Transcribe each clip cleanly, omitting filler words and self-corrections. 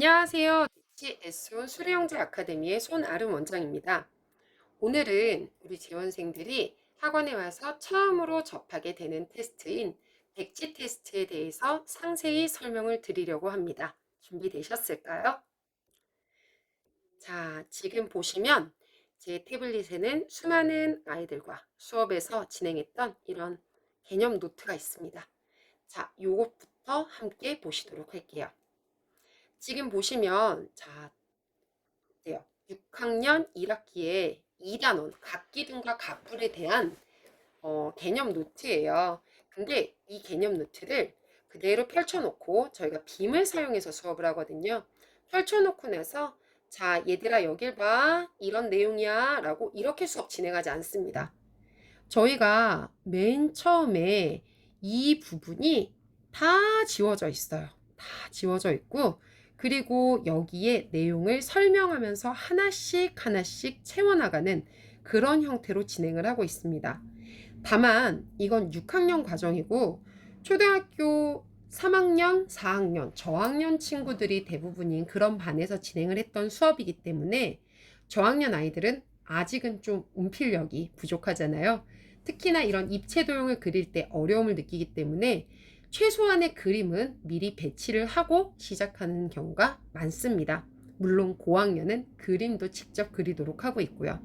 안녕하세요. DTS 수료영재 아카데미의 손아름 원장입니다. 오늘은 우리 지원생들이 학원에 와서 처음으로 접하게 되는 테스트인 백지 테스트에 대해서 상세히 설명을 드리려고 합니다. 준비되셨을까요? 자, 지금 보시면 제 태블릿에는 수많은 아이들과 수업에서 진행했던 이런 개념 노트가 있습니다. 자, 요것부터 함께 보시도록 할게요. 지금 보시면 자, 어때요? 6학년 1학기에 2단원 각기둥과 각불에 대한 개념 노트예요. 근데 이 개념 노트를 그대로 펼쳐놓고 저희가 빔을 사용해서 수업을 하거든요. 펼쳐놓고 나서 자, 얘들아 여길 봐. 이런 내용이야. 라고 이렇게 수업 진행하지 않습니다. 저희가 맨 처음에 이 부분이 다 지워져 있어요. 다 지워져 있고, 그리고 여기에 내용을 설명하면서 하나씩 하나씩 채워나가는 그런 형태로 진행을 하고 있습니다. 다만 이건 6학년 과정이고 초등학교 3학년, 4학년, 저학년 친구들이 대부분인 그런 반에서 진행을 했던 수업이기 때문에 저학년 아이들은 아직은 좀 운필력이 부족하잖아요. 특히나 이런 입체 도형을 그릴 때 어려움을 느끼기 때문에 최소한의 그림은 미리 배치를 하고 시작하는 경우가 많습니다. 물론 고학년은 그림도 직접 그리도록 하고 있고요.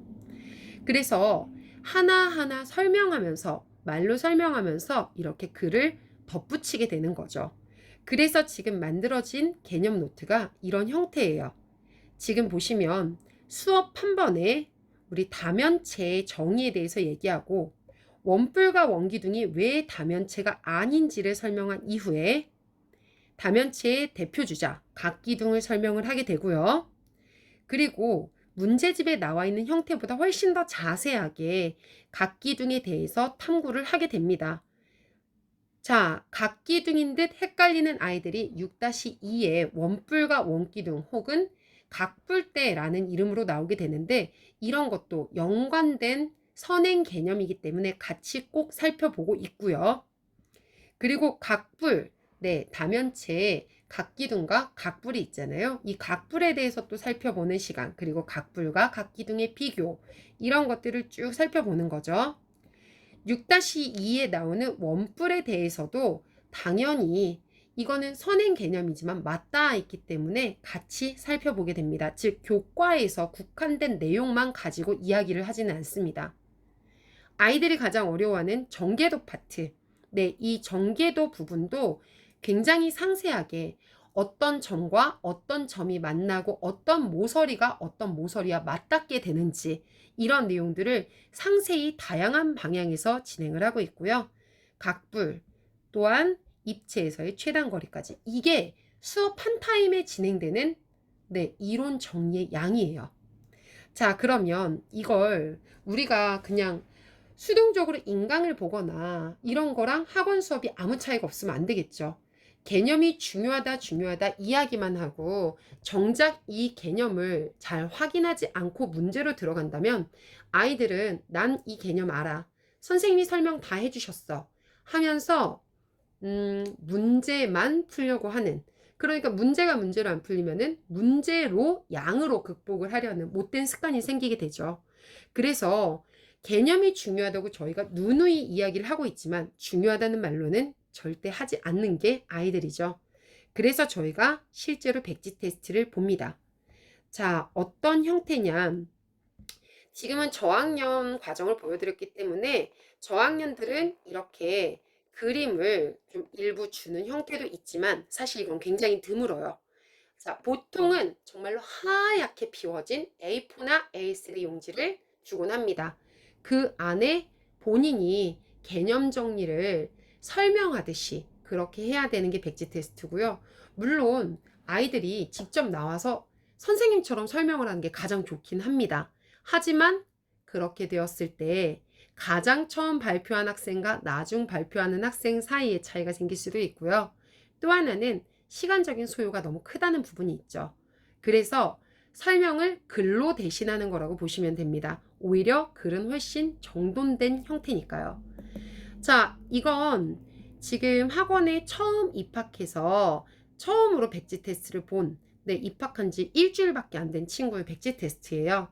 그래서 하나하나 설명하면서 말로 설명하면서 이렇게 글을 덧붙이게 되는 거죠. 그래서 지금 만들어진 개념 노트가 이런 형태예요. 지금 보시면 수업 한 번에 우리 다면체의 정의에 대해서 얘기하고 원뿔과 원기둥이 왜 다면체가 아닌지를 설명한 이후에 다면체의 대표주자 각기둥을 설명을 하게 되고요. 그리고 문제집에 나와 있는 형태보다 훨씬 더 자세하게 각기둥에 대해서 탐구를 하게 됩니다. 자, 각기둥인 듯 헷갈리는 아이들이 6-2에 원뿔과 원기둥 혹은 각뿔대라는 이름으로 나오게 되는데 이런 것도 연관된 선행 개념이기 때문에 같이 꼭 살펴보고 있고요. 그리고 각뿔, 네, 다면체에 각기둥과 각뿔이 있잖아요. 이 각뿔에 대해서 또 살펴보는 시간, 그리고 각뿔과 각기둥의 비교, 이런 것들을 쭉 살펴보는 거죠. 6-2에 나오는 원뿔에 대해서도 당연히 이거는 선행 개념이지만 맞닿아 있기 때문에 같이 살펴보게 됩니다. 즉, 교과에서 국한된 내용만 가지고 이야기를 하지는 않습니다. 아이들이 가장 어려워하는 정계도 파트. 네, 이 정계도 부분도 굉장히 상세하게 어떤 점과 어떤 점이 만나고 어떤 모서리가 어떤 모서리와 맞닿게 되는지 이런 내용들을 상세히 다양한 방향에서 진행을 하고 있고요. 각불, 또한 입체에서의 최단 거리까지. 이게 수업 한 타임에 진행되는 네, 이론 정리의 양이에요. 자, 그러면 이걸 우리가 그냥 수동적으로 인강을 보거나 이런 거랑 학원 수업이 아무 차이가 없으면 안 되겠죠. 개념이 중요하다, 중요하다 이야기만 하고 정작 이 개념을 잘 확인하지 않고 문제로 들어간다면 아이들은 난 이 개념 알아. 선생님이 설명 다 해주셨어. 하면서 문제만 풀려고 하는, 그러니까 문제가 문제로 안 풀리면은 문제로 양으로 극복을 하려는 못된 습관이 생기게 되죠. 그래서 개념이 중요하다고 저희가 누누이 이야기를 하고 있지만 중요하다는 말로는 절대 하지 않는 게 아이들이죠. 그래서 저희가 실제로 백지 테스트를 봅니다. 자, 어떤 형태냐? 지금은 저학년 과정을 보여드렸기 때문에 저학년들은 이렇게 그림을 좀 일부 주는 형태도 있지만 사실 이건 굉장히 드물어요. 자, 보통은 정말로 하얗게 비워진 A4나 A3 용지를 주곤 합니다. 그 안에 본인이 개념 정리를 설명하듯이 그렇게 해야 되는 게 백지 테스트고요. 물론 아이들이 직접 나와서 선생님처럼 설명을 하는 게 가장 좋긴 합니다. 하지만 그렇게 되었을 때 가장 처음 발표한 학생과 나중 발표하는 학생 사이의 차이가 생길 수도 있고요. 또 하나는 시간적인 소요가 너무 크다는 부분이 있죠. 그래서 설명을 글로 대신하는 거라고 보시면 됩니다. 오히려 글은 훨씬 정돈된 형태니까요. 자, 이건 지금 학원에 처음 입학해서 처음으로 백지 테스트를 본 네, 입학한 지 일주일밖에 안 된 친구의 백지 테스트예요.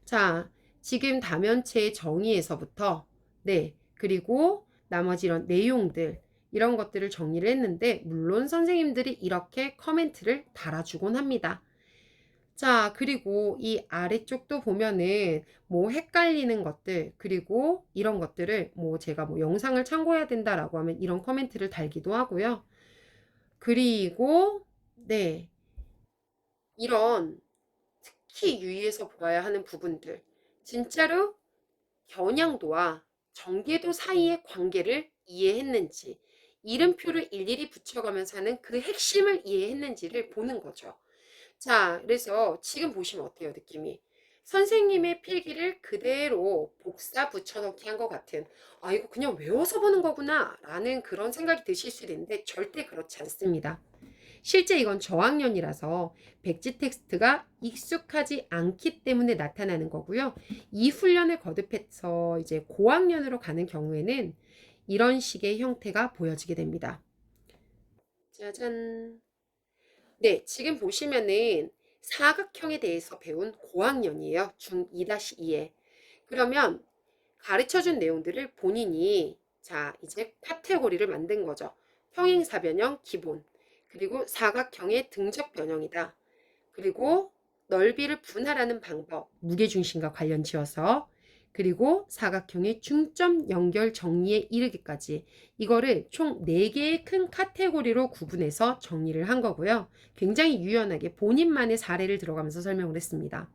자, 지금 다면체 정의에서부터, 네, 그리고 나머지 이런 내용들, 이런 것들을 정리를 했는데, 물론 선생님들이 이렇게 코멘트를 달아주곤 합니다. 자, 그리고 이 아래쪽도 보면은 뭐 헷갈리는 것들, 그리고 이런 것들을 뭐 제가 뭐 영상을 참고해야 된다라고 하면 이런 코멘트를 달기도 하고요. 그리고, 네, 이런 특히 유의해서 보아야 하는 부분들, 진짜로 겨냥도와 정계도 사이의 관계를 이해했는지, 이름표를 일일이 붙여가면서 하는 그 핵심을 이해했는지를 보는 거죠. 자, 그래서 지금 보시면 어때요, 느낌이? 선생님의 필기를 그대로 복사 붙여넣기 한 것 같은, 아, 이거 그냥 외워서 보는 거구나, 라는 그런 생각이 드실 수도 있는데, 절대 그렇지 않습니다. 실제 이건 저학년이라서 백지 텍스트가 익숙하지 않기 때문에 나타나는 거고요. 이 훈련을 거듭해서 이제 고학년으로 가는 경우에는 이런 식의 형태가 보여지게 됩니다. 짜잔. 네, 지금 보시면은 사각형에 대해서 배운 고학년이에요. 중2-2에. 그러면 가르쳐준 내용들을 본인이 자, 이제 카테고리를 만든 거죠. 평행사변형 기본. 그리고 사각형의 등적 변형이다. 그리고 넓이를 분할하는 방법, 무게중심과 관련 지어서 그리고 사각형의 중점 연결 정리에 이르기까지 이거를 총 4개의 큰 카테고리로 구분해서 정리를 한 거고요. 굉장히 유연하게 본인만의 사례를 들어가면서 설명을 했습니다.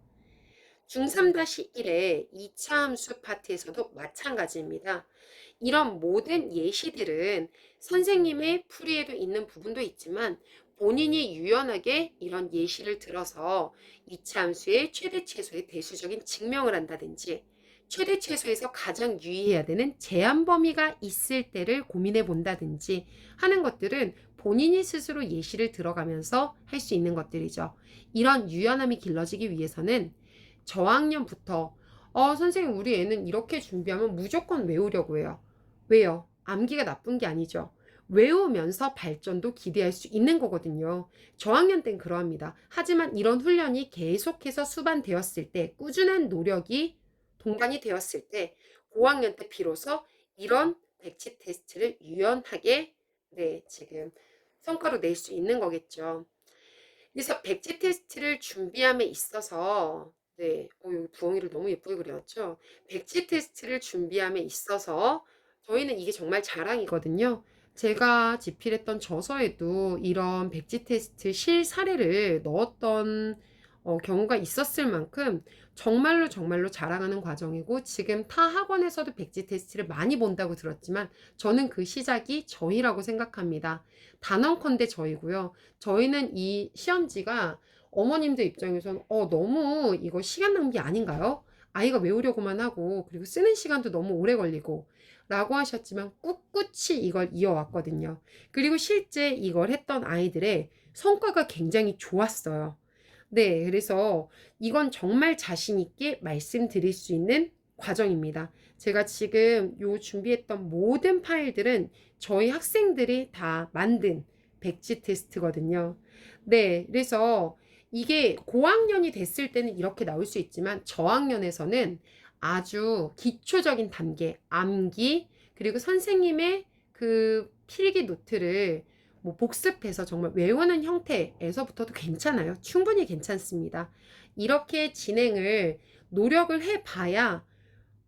중3-1의 2차 함수 파트에서도 마찬가지입니다. 이런 모든 예시들은 선생님의 풀이에도 있는 부분도 있지만 본인이 유연하게 이런 예시를 들어서 2차 함수의 최대 최소의 대수적인 증명을 한다든지 최대 최소에서 가장 유의해야 되는 제한 범위가 있을 때를 고민해 본다든지 하는 것들은 본인이 스스로 예시를 들어가면서 할 수 있는 것들이죠. 이런 유연함이 길러지기 위해서는 저학년부터 선생님 우리 애는 이렇게 준비하면 무조건 외우려고 해요. 왜요? 암기가 나쁜 게 아니죠. 외우면서 발전도 기대할 수 있는 거거든요. 저학년 땐 그러합니다. 하지만 이런 훈련이 계속해서 수반되었을 때, 꾸준한 노력이 동반이 되었을 때, 고학년 때 비로소 이런 백지 테스트를 유연하게, 네, 지금 성과로 낼 수 있는 거겠죠. 그래서 백지 테스트를 준비함에 있어서 네, 여기 부엉이를 너무 예쁘게 그려놨죠. 백지 테스트를 준비함에 있어서 저희는 이게 정말 자랑이거든요. 제가 집필했던 저서에도 이런 백지 테스트 실 사례를 넣었던 경우가 있었을 만큼 정말로 정말로 자랑하는 과정이고 지금 타 학원에서도 백지 테스트를 많이 본다고 들었지만 저는 그 시작이 저희라고 생각합니다. 단언컨대 저희고요. 저희는 이 시험지가 어머님들 입장에서는 너무 이거 시간 낭비 아닌가요? 아이가 외우려고만 하고 그리고 쓰는 시간도 너무 오래 걸리고 라고 하셨지만 꿋꿋이 이걸 이어왔거든요. 그리고 실제 이걸 했던 아이들의 성과가 굉장히 좋았어요. 네, 그래서 이건 정말 자신 있게 말씀드릴 수 있는 과정입니다. 제가 지금 요 준비했던 모든 파일들은 저희 학생들이 다 만든 백지 테스트거든요. 네, 그래서 이게 고학년이 됐을 때는 이렇게 나올 수 있지만 저학년에서는 아주 기초적인 단계, 암기, 그리고 선생님의 그 필기 노트를 뭐 복습해서 정말 외우는 형태에서부터도 괜찮아요. 충분히 괜찮습니다. 이렇게 진행을 노력을 해봐야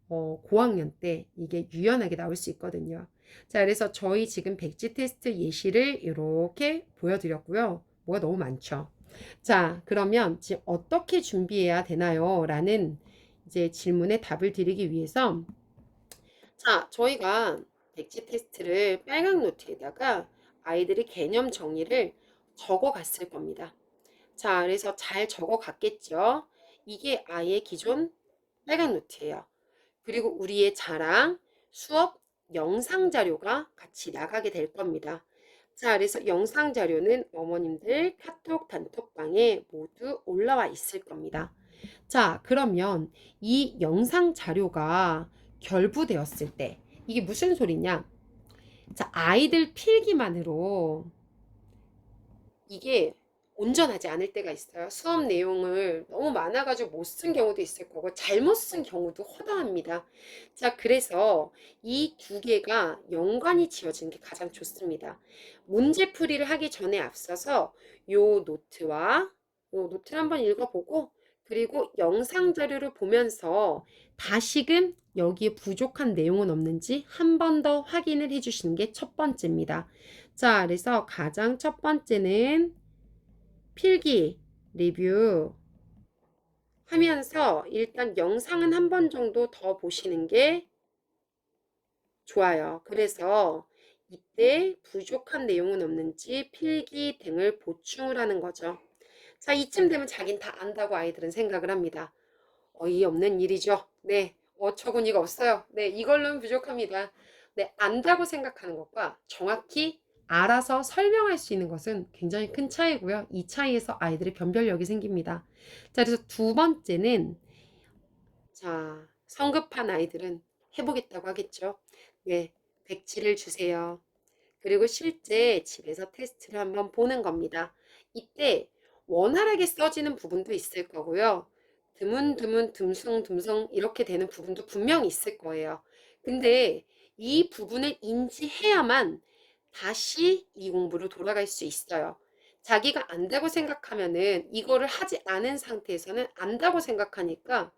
고학년 때 이게 유연하게 나올 수 있거든요. 자, 그래서 저희 지금 백지 테스트 예시를 이렇게 보여드렸고요. 뭐가 너무 많죠. 자, 그러면 지금 어떻게 준비해야 되나요? 라는 이제 질문에 답을 드리기 위해서 자, 저희가 백지 테스트를 빨간 노트에다가 아이들이 개념 정리를 적어 갔을 겁니다. 자, 그래서 잘 적어 갔겠죠? 이게 아이의 기존 빨간 노트예요. 그리고 우리의 자랑, 수업 영상 자료가 같이 나가게 될 겁니다. 자, 그래서 영상 자료는 어머님들 카톡 단톡방에 모두 올라와 있을 겁니다. 자, 그러면 이 영상 자료가 결부되었을 때 이게 무슨 소리냐? 자, 아이들 필기만으로 이게 온전하지 않을 때가 있어요. 수업 내용을 너무 많아가지고 못 쓴 경우도 있을 거고 잘못 쓴 경우도 허다합니다. 자, 그래서 이 두 개가 연관이 지어지는 게 가장 좋습니다. 문제풀이를 하기 전에 앞서서 요 노트를 한번 읽어보고 그리고 영상 자료를 보면서 다시금 여기에 부족한 내용은 없는지 한 번 더 확인을 해주시는 게 첫 번째입니다. 자, 그래서 가장 첫 번째는 필기 리뷰 하면서 일단 영상은 한 번 정도 더 보시는 게 좋아요. 그래서 이때 부족한 내용은 없는지 필기 등을 보충을 하는 거죠. 자, 이쯤 되면 자긴 다 안다고 아이들은 생각을 합니다. 어이없는 일이죠. 네, 어처구니가 없어요. 네, 이걸로는 부족합니다. 네, 안다고 생각하는 것과 정확히 알아서 설명할 수 있는 것은 굉장히 큰 차이고요. 이 차이에서 아이들의 변별력이 생깁니다. 자, 그래서 두 번째는 자, 성급한 아이들은 해보겠다고 하겠죠. 네, 백지를 주세요. 그리고 실제 집에서 테스트를 한번 보는 겁니다. 이때 원활하게 써지는 부분도 있을 거고요. 드문드문 듬숭듬숭 이렇게 되는 부분도 분명히 있을 거예요. 근데 이 부분을 인지해야만 다시 이 공부로 돌아갈 수 있어요. 자기가 안다고 생각하면은 이거를 하지 않은 상태에서는 안다고 생각하니까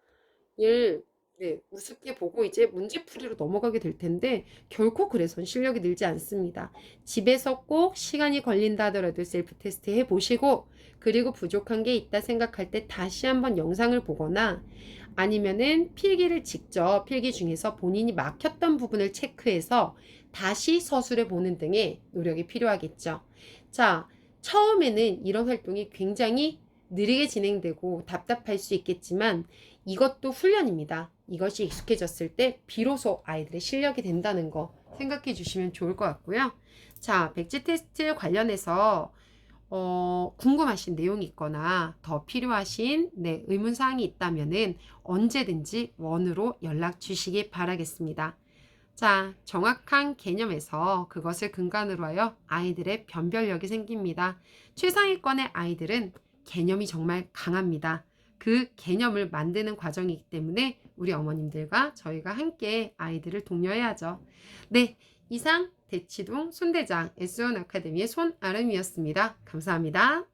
네, 우습게 보고 이제 문제풀이로 넘어가게 될 텐데 결코 그래선 실력이 늘지 않습니다. 집에서 꼭 시간이 걸린다 하더라도 셀프 테스트 해보시고 그리고 부족한 게 있다 생각할 때 다시 한번 영상을 보거나 아니면은 필기를 직접 필기 중에서 본인이 막혔던 부분을 체크해서 다시 서술해 보는 등의 노력이 필요하겠죠. 자, 처음에는 이런 활동이 굉장히 느리게 진행되고 답답할 수 있겠지만 이것도 훈련입니다. 이것이 익숙해졌을 때 비로소 아이들의 실력이 된다는 거 생각해 주시면 좋을 것 같고요. 자, 백지 테스트 관련해서 궁금하신 내용이 있거나 더 필요하신 의문사항이 있다면은 언제든지 원으로 연락 주시기 바라겠습니다. 자, 정확한 개념에서 그것을 근간으로 하여 아이들의 변별력이 생깁니다. 최상위권의 아이들은 개념이 정말 강합니다. 그 개념을 만드는 과정이기 때문에 우리 어머님들과 저희가 함께 아이들을 독려해야죠. 네, 이상 대치동 손대장 S1 아카데미의 손아름이었습니다. 감사합니다.